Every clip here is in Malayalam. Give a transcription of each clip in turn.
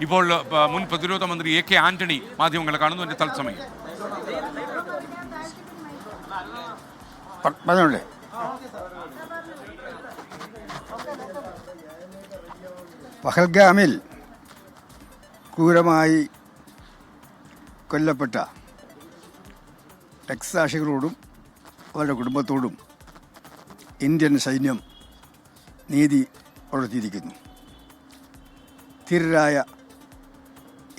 ഇപ്പോൾ മുൻ പ്രതിരോധ മന്ത്രി എ കെ ആന്റണി മാധ്യമങ്ങളെ കാണുന്നു. എൻ്റെ തത്സമയം പറഞ്ഞോളേ. പഹൽഗാമിൽ ക്രൂരമായി കൊല്ലപ്പെട്ട രക്തസാക്ഷികളോടും അവരുടെ കുടുംബത്തോടും ഇന്ത്യൻ സൈന്യം നീതി പുലർത്തിയിരിക്കുന്നു. ധീരരായ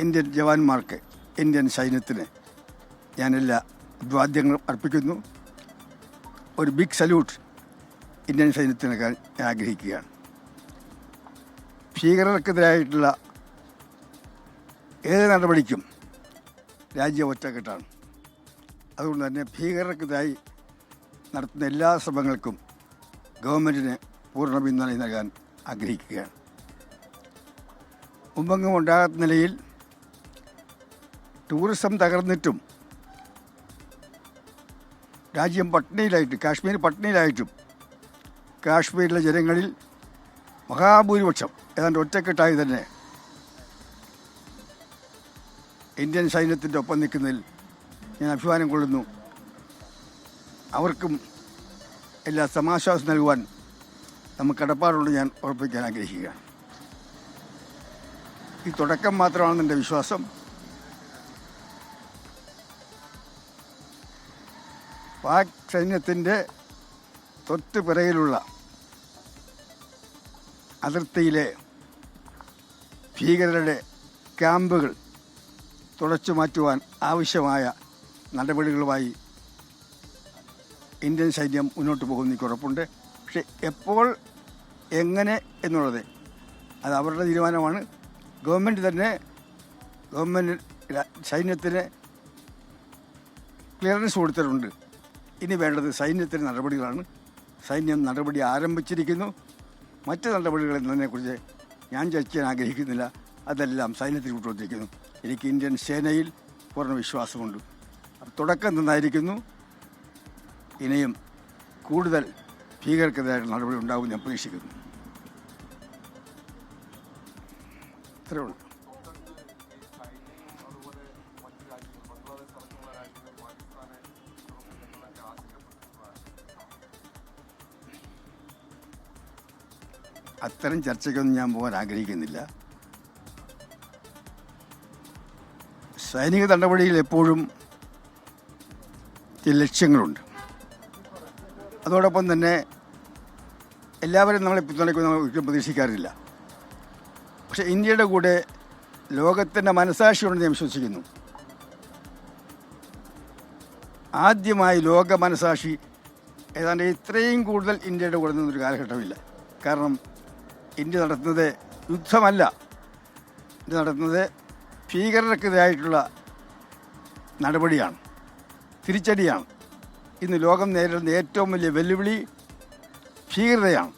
ഇന്ത്യൻ ജവാന്മാർക്ക്, ഇന്ത്യൻ സൈന്യത്തിന് ഞാനെല്ലാ അഭിവാദ്യങ്ങളും അർപ്പിക്കുന്നു. ഒരു ബിഗ് സല്യൂട്ട് ഇന്ത്യൻ സൈന്യത്തിന് ഞാൻ ആഗ്രഹിക്കുകയാണ്. ഭീകരർക്കെതിരായിട്ടുള്ള ഏത് നടപടിക്കും രാജ്യം ഒറ്റക്കെട്ടാണ്. അതുകൊണ്ട് തന്നെ ഭീകരർക്കെതിരായി നടത്തുന്ന എല്ലാ ശ്രമങ്ങൾക്കും ഗവൺമെൻറ്റിന് പൂർണ്ണ പിന്തുണ നൽകാൻ ആഗ്രഹിക്കുകയാണ്. മുമ്പെങ്ങും ഉണ്ടാകാത്ത നിലയിൽ ടൂറിസം തകർന്നിട്ടും രാജ്യം പട്ടിണിയിലായിട്ട്, കാശ്മീർ പട്ടിണിയിലായിട്ടും കാശ്മീരിലെ ജനങ്ങളിൽ മഹാഭൂരിപക്ഷം ഏതാണ്ട് ഒറ്റക്കെട്ടായി തന്നെ ഇന്ത്യൻ സൈന്യത്തിൻ്റെ ഒപ്പം നിൽക്കുന്നതിൽ ഞാൻ അഭിമാനം കൊള്ളുന്നു. അവർക്കും എല്ലാ സമാശ്വാസം നൽകുവാൻ നമുക്ക് കടപ്പാടുണ്ട് ഞാൻ ഉറപ്പിക്കാൻ ആഗ്രഹിക്കുകയാണ്. ഈ തുടക്കം മാത്രമാണെന്ന് എൻ്റെ വിശ്വാസം. പാക് സൈന്യത്തിൻ്റെ തൊട്ട് പിറകിലുള്ള അതിർത്തിയിലെ ഭീകരരുടെ ക്യാമ്പുകൾ തുടച്ചു മാറ്റുവാൻ ആവശ്യമായ നടപടികളുമായി ഇന്ത്യൻ സൈന്യം മുന്നോട്ട് പോകുന്ന എനിക്ക് ഉറപ്പുണ്ട്. പക്ഷെ എപ്പോൾ, എങ്ങനെ എന്നുള്ളത് അത് അവരുടെ തീരുമാനമാണ്. ഗവൺമെൻറ് സൈന്യത്തിന് ക്ലിയറൻസ് കൊടുത്തിട്ടുണ്ട്. ഇനി വേണ്ടത് സൈന്യത്തിൻ്റെ നടപടികളാണ്. സൈന്യം നടപടി ആരംഭിച്ചിരിക്കുന്നു. മറ്റ് നടപടികൾ എന്നതിനെക്കുറിച്ച് ഞാൻ ചർച്ച ചെയ്യാൻ ആഗ്രഹിക്കുന്നില്ല. അതെല്ലാം സൈന്യത്തിൽ വിട്ടുകൊണ്ടിരിക്കുന്നു. എനിക്ക് ഇന്ത്യൻ സേനയിൽ പൂർണ്ണ വിശ്വാസമുണ്ട്. തുടക്കം നന്നായിരിക്കുന്നു. ഇനിയും കൂടുതൽ ഭീകരർക്കെതിരായിട്ടുള്ള നടപടി ഉണ്ടാകും ഞാൻ പ്രതീക്ഷിക്കുന്നു. ഇത്രയേ ഉള്ളൂ. അത്തരം ചർച്ചയ്ക്കൊന്നും ഞാൻ പോകാൻ ആഗ്രഹിക്കുന്നില്ല. സൈനിക നടപടിയിൽ എപ്പോഴും ചില ലക്ഷ്യങ്ങളുണ്ട്. അതോടൊപ്പം തന്നെ എല്ലാവരും നമ്മളെ പിന്തുണയ്ക്കുന്ന ഒരിക്കലും പ്രതീക്ഷിക്കാറില്ല. പക്ഷേ ഇന്ത്യയുടെ കൂടെ ലോകത്തിൻ്റെ മനസാക്ഷിയുണ്ടെന്ന് ഞാൻ വിശ്വസിക്കുന്നു. ആദ്യമായി ലോക മനസാക്ഷി ഏതാണ്ട് ഇത്രയും കൂടുതൽ ഇന്ത്യയുടെ കൂടെ നിന്നൊരു കാലഘട്ടമില്ല. കാരണം ഇന്ത്യ നടത്തുന്നത് യുദ്ധമല്ല, ഇന്ത്യ നടത്തുന്നത് ഭീകരർക്കെതിരായിട്ടുള്ള നടപടിയാണ്, തിരിച്ചടിയാണ്. ഇന്ന് ലോകം നേരിടുന്ന ഏറ്റവും വലിയ വെല്ലുവിളി ഭീകരതയാണ്.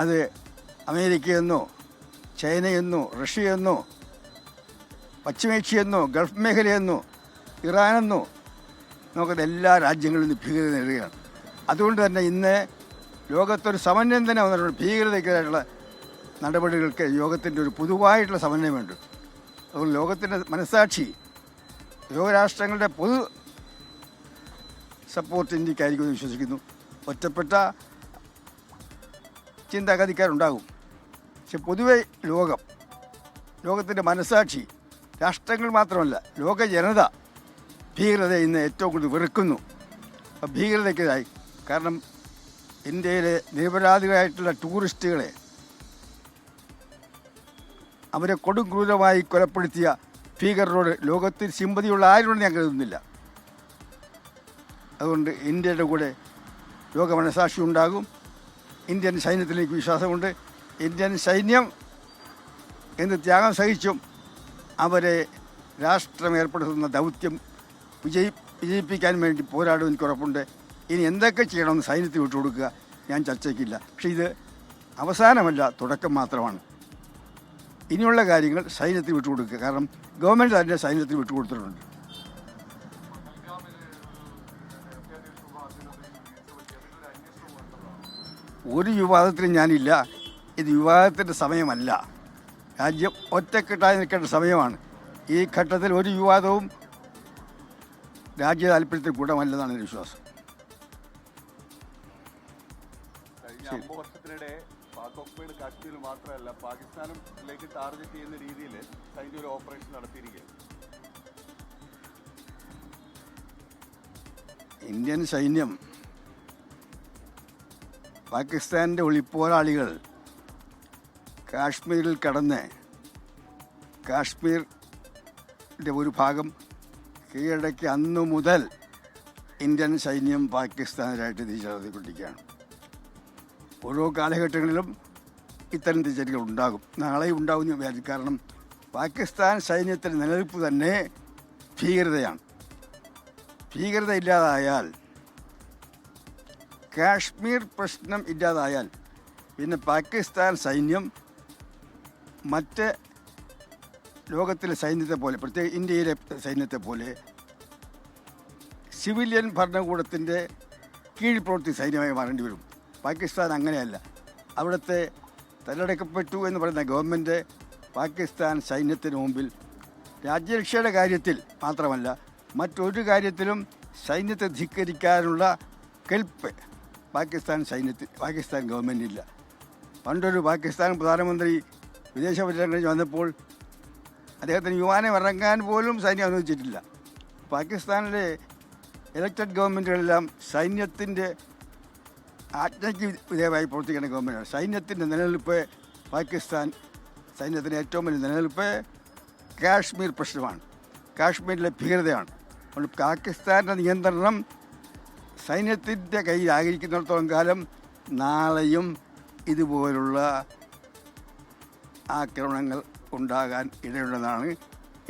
അത് അമേരിക്കയെന്നോ ചൈനയെന്നോ റഷ്യയെന്നോ പശ്ചിമേഷ്യയെന്നോ ഗൾഫ് മേഖലയെന്നോ ഇറാനെന്നോ നമുക്കത് എല്ലാ രാജ്യങ്ങളിൽ നിന്ന് ഭീകരത നേടുകയാണ്. അതുകൊണ്ട് തന്നെ ഇന്ന് ലോകത്തൊരു സമന്വയം തന്നെ വന്നിട്ടുണ്ട്. ഭീകരതയ്ക്കെതിരായിട്ടുള്ള നടപടികൾക്ക് യോഗത്തിൻ്റെ ഒരു പൊതുവായിട്ടുള്ള സമന്വയമുണ്ട്. അതുകൊണ്ട് ലോകത്തിൻ്റെ മനസ്സാക്ഷി, ലോകരാഷ്ട്രങ്ങളുടെ പൊതു സപ്പോർട്ട് ഇന്ത്യക്കായിരിക്കുമെന്ന് വിശ്വസിക്കുന്നു. ഒറ്റപ്പെട്ട ചിന്താഗതിക്കാരുണ്ടാകും. പക്ഷെ പൊതുവെ ലോകത്തിൻ്റെ മനസ്സാക്ഷി, രാഷ്ട്രങ്ങൾ മാത്രമല്ല ലോക ജനത ഭീകരത ഇന്ന് ഏറ്റവും കൂടുതൽ വെറുക്കുന്നു. അപ്പം ഭീകരതയ്ക്കെതിരായി, കാരണം ഇന്ത്യയിലെ നിരപരാധികളായിട്ടുള്ള ടൂറിസ്റ്റുകളെ അവരെ കൊടും ക്രൂരമായി കൊലപ്പെടുത്തിയ ഭീകരരോട് ലോകത്തിൽ സിമ്പതിയുള്ള ആരുണ്ടെന്ന് ഞാൻ കരുതുന്നില്ല. അതുകൊണ്ട് ഇന്ത്യയുടെ കൂടെ ലോക മനസാക്ഷി ഉണ്ടാകും. ഇന്ത്യൻ സൈന്യത്തിലേക്ക് വിശ്വാസമുണ്ട്. ഇന്ത്യൻ സൈന്യം എന്ത് ത്യാഗം സഹിച്ചും അവരെ രാഷ്ട്രം ഏർപ്പെടുത്തുന്ന ദൗത്യം വിജയിപ്പിക്കാൻ വേണ്ടി പോരാടും എനിക്ക് ഉറപ്പുണ്ട്. ഇനി എന്തൊക്കെ ചെയ്യണമെന്ന് സൈന്യത്തിൽ വിട്ടുകൊടുക്കുക ഞാൻ ചർച്ചയ്ക്കില്ല. പക്ഷേ ഇത് അവസാനമല്ല, തുടക്കം മാത്രമാണ്. ഇനിയുള്ള കാര്യങ്ങൾ സൈന്യത്തിൽ വിട്ടുകൊടുക്കുക. കാരണം ഗവൺമെൻറ് തന്നെ സൈന്യത്തിൽ വിട്ടുകൊടുത്തിട്ടുണ്ട്. ഒരു വിവാദത്തിലും ഞാനില്ല. ഇത് വിവാദത്തിൻ്റെ സമയമല്ല. രാജ്യം ഒറ്റക്കെട്ടായി നിൽക്കേണ്ട സമയമാണ്. ഈ ഘട്ടത്തിൽ ഒരു വിവാദവും രാജ്യ താല്പര്യത്തിൽ കൂടമല്ലെന്നാണ് എൻ്റെ വിശ്വാസം. കഴിഞ്ഞ 50 വർഷത്തിനിടെ പാക് ഓക്യുപൈഡ് കാശ്മീരിൽ മാത്രമല്ല പാകിസ്ഥാനിലേക്ക് ടാർഗറ്റ് ചെയ്യുന്ന രീതിയിൽ സൈന്യം ഒരു ഓപ്പറേഷൻ നടത്തിയിരിക്കുകയാണ്. ഇന്ത്യൻ സൈന്യം പാകിസ്ഥാൻ്റെ ഒളിപ്പോരാളികൾ കാശ്മീരിൽ കടന്ന് കാശ്മീരിൻ്റെ ഒരു ഭാഗം കീഴടക്കി അന്നു മുതൽ ഇന്ത്യൻ സൈന്യം പാകിസ്ഥാനിലായിട്ട് തിരിച്ചറിഞ്ഞുകൊണ്ടിരിക്കുകയാണ്. ഓരോ കാലഘട്ടങ്ങളിലും ഇത്തരം തിരിച്ചടികൾ ഉണ്ടാകും, നാളെയും ഉണ്ടാകും എന്ന് വിചാരിക്കും. കാരണം പാകിസ്ഥാൻ സൈന്യത്തിൻ്റെ നിലനിൽപ്പ് തന്നെ ഭീകരതയാണ്. ഭീകരത ഇല്ലാതായാൽ, കാശ്മീർ പ്രശ്നം ഇല്ലാതായാൽ പിന്നെ പാകിസ്ഥാൻ സൈന്യം മറ്റ് ലോകത്തിലെ സൈന്യത്തെ പോലെ, പ്രത്യേക ഇന്ത്യയിലെ സൈന്യത്തെ പോലെ സിവിലിയൻ ഭരണകൂടത്തിൻ്റെ കീഴിൽ പ്രവർത്തി സൈന്യമായി മാറേണ്ടി വരും. പാകിസ്ഥാൻ അങ്ങനെയല്ല. അവിടുത്തെ തലടക്കപ്പെട്ടു എന്ന് പറയുന്ന ഗവൺമെൻറ് പാകിസ്ഥാൻ സൈന്യത്തിന് മുമ്പിൽ രാജ്യരക്ഷയുടെ കാര്യത്തിൽ മാത്രമല്ല മറ്റൊരു കാര്യത്തിലും സൈന്യത്തെ ധിക്കരിക്കാനുള്ള കെൽപ്പ് പാകിസ്ഥാൻ ഗവൺമെൻറ്റില്ല. പണ്ടൊരു പാകിസ്ഥാൻ പ്രധാനമന്ത്രി വിദേശ പര്യടനം കഴിഞ്ഞ് വന്നപ്പോൾ അദ്ദേഹത്തിന് വിമാനം ഇറങ്ങാൻ പോലും സൈന്യം അനുവദിച്ചിട്ടില്ല. പാകിസ്ഥാനിലെ ഇലക്റ്റഡ് ഗവൺമെൻറ്റുകളെല്ലാം സൈന്യത്തിൻ്റെ ആജ്ഞയ്ക്ക് വിധേയമായി പ്രവർത്തിക്കുന്ന ഗവൺമെൻറ്റാണ്. സൈന്യത്തിൻ്റെ നിലനിൽപ്പ് പാകിസ്ഥാൻ സൈന്യത്തിൻ്റെ ഏറ്റവും വലിയ നിലനിൽപ്പ് കാശ്മീർ പ്രശ്നമാണ്, കാശ്മീരിലെ ഭീകരതയാണ്. അതുകൊണ്ട് പാകിസ്ഥാൻ്റെ നിയന്ത്രണം സൈന്യത്തിൻ്റെ കയ്യിലായിരിക്കുന്നിടത്തോളം കാലം നാളെയും ഇതുപോലുള്ള ആക്രമണങ്ങൾ ഉണ്ടാകാൻ ഇടയുണ്ടെന്നാണ്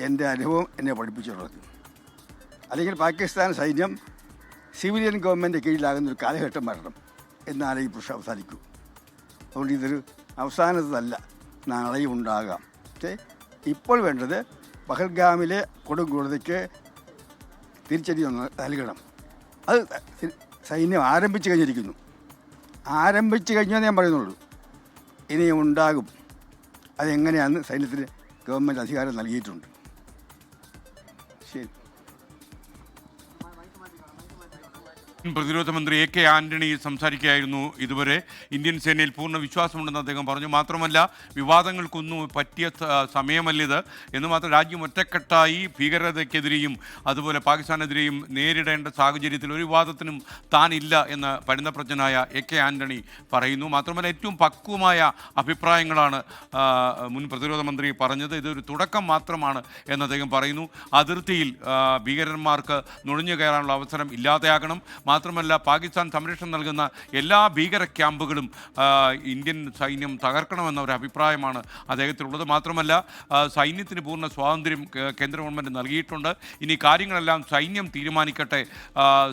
എൻ്റെ അനുഭവം എന്നെ പഠിപ്പിച്ചിട്ടുള്ളത്. അല്ലെങ്കിൽ പാകിസ്ഥാൻ സൈന്യം സിവിലിയൻ ഗവൺമെൻറ് കീഴിലാകുന്നൊരു കാലഘട്ടം വരണം, എന്നാലേ ഈ പ്രശ്നം അവസാനിക്കൂ. അതുകൊണ്ട് ഇതൊരു അവസാനത്തല്ല, നാളെയും ഉണ്ടാകാം. പക്ഷേ ഇപ്പോൾ വേണ്ടത് പഹൽഗാമിലെ കൊടുംക്രൂരതയ്ക്ക് തിരിച്ചടി നൽകണം. അത് സൈന്യം ആരംഭിച്ചു കഴിഞ്ഞിരിക്കുന്നു. ആരംഭിച്ചു കഴിഞ്ഞാൽ ഞാൻ പറയുന്നുള്ളൂ, ഇനിയും ഉണ്ടാകും. അതെങ്ങനെയാണെന്ന് സൈന്യത്തിന് ഗവൺമെൻറ് അധികാരം നൽകിയിട്ടുണ്ട്. ശരി. പ്രതിരോധ മന്ത്രി AK ആന്റണി സംസാരിക്കുകയായിരുന്നു. ഇതുവരെ ഇന്ത്യൻ സേനയിൽ പൂർണ്ണ വിശ്വാസമുണ്ടെന്ന് അദ്ദേഹം പറഞ്ഞു. മാത്രമല്ല, വിവാദങ്ങൾക്കൊന്നും പറ്റിയ സമയമല്ലിത് എന്ന് മാത്രം, രാജ്യം ഒറ്റക്കെട്ടായി ഭീകരതയ്ക്കെതിരെയും അതുപോലെ പാകിസ്ഥാനെതിരെയും നേരിടേണ്ട സാഹചര്യത്തിൽ ഒരു വിവാദത്തിനും താനില്ല എന്ന് പരിണതപ്രജ്ഞനായ AK ആന്റണി പറയുന്നു. മാത്രമല്ല, ഏറ്റവും പക്വമായ അഭിപ്രായങ്ങളാണ് മുൻ പ്രതിരോധ മന്ത്രി പറഞ്ഞത്. ഇതൊരു തുടക്കം മാത്രമാണ് എന്ന് അദ്ദേഹം പറയുന്നു. അതിർത്തിയിൽ ഭീകരന്മാർക്ക് നുഴഞ്ഞു കയറാനുള്ള അവസരം ഇല്ലാതെയാകണം. മാത്രമല്ല, പാകിസ്ഥാൻ സംരക്ഷണം നൽകുന്ന എല്ലാ ഭീകര ക്യാമ്പുകളും ഇന്ത്യൻ സൈന്യം തകർക്കണമെന്ന ഒരു അഭിപ്രായമാണ് അദ്ദേഹത്തിനുള്ളത്. മാത്രമല്ല, സൈന്യത്തിന് പൂർണ്ണ സ്വാതന്ത്ര്യം കേന്ദ്ര ഗവൺമെൻറ് നൽകിയിട്ടുണ്ട്. ഇനി കാര്യങ്ങളെല്ലാം സൈന്യം തീരുമാനിക്കട്ടെ,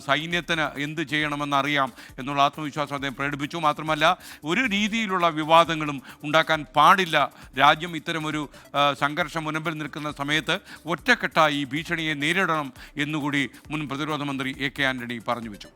സൈന്യത്തിന് എന്ത് ചെയ്യണമെന്നറിയാം എന്നുള്ള ആത്മവിശ്വാസം അദ്ദേഹം പ്രകടിപ്പിച്ചു. മാത്രമല്ല, ഒരു രീതിയിലുള്ള വിവാദങ്ങളും ഉണ്ടാക്കാൻ പാടില്ല. രാജ്യം ഇത്തരമൊരു സംഘർഷം മുൻപിൽ നിൽക്കുന്ന സമയത്ത് ഒറ്റക്കെട്ടായി ഈ ഭീഷണിയെ നേരിടണം എന്നുകൂടി മുൻ പ്രതിരോധ മന്ത്രി AK ആന്റണി പറഞ്ഞു വെച്ചു.